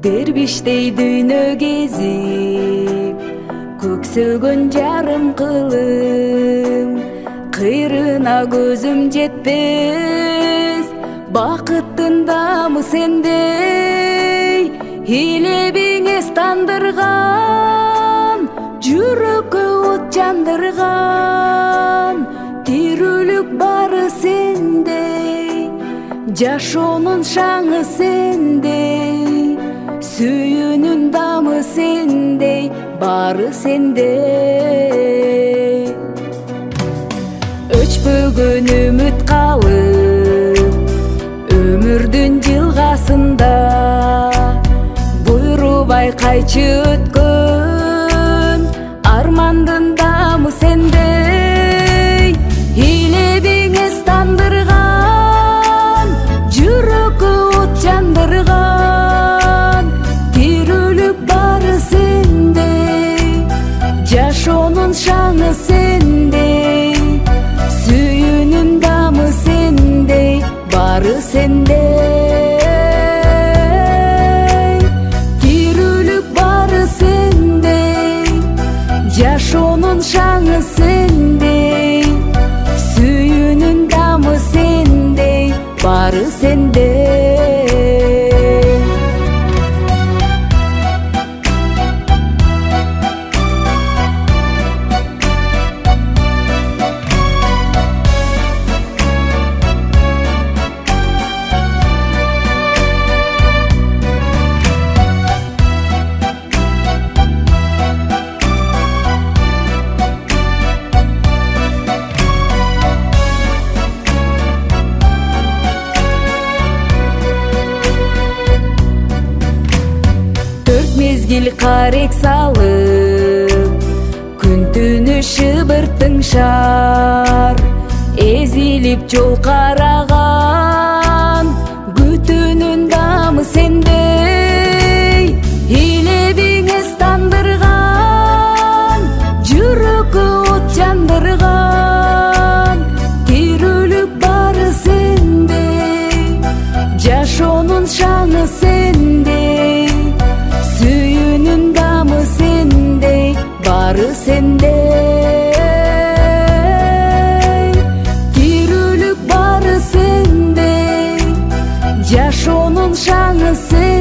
Derviştey dүйнө кезип, көксөгөн жарым кылым, кыйрына көзүм жетпес, бакыттын дамы сендей, илебиңез тандырган, жүрөккө от жандырган, тирүүлүк бары сендей, жашоонун шаңы сендей, сүйүүнүн дамы сендей, бары сендей. Өчпөгөн үмүт калып, өмүрдүн жылгасында, буйрубай кайчы өткөн, армандын дамы сендей, илебиңез тандырган, жүрөккө от жандырган, жашоонун шаңы сендей, сүйүүнүн дамы сендей, бары сендей. Тирүүлүк бары сендей, жашоонун шаңы сендей, сүйүүнүн дамы сендей, бары сендей. Мезгил карек салып, күн түнү шыбыртың шар, эзилип жол караган, күтүүнүн дамы сендей, илебиңез тандырган, жүрөккө от жандырган, тирүүлүк бары сендей, жашоонун шаңы сендей, сүйүүнүн дамы сендей, бары сендей. Тирүүлүк бары сендей, жашоонун шаңы сендей.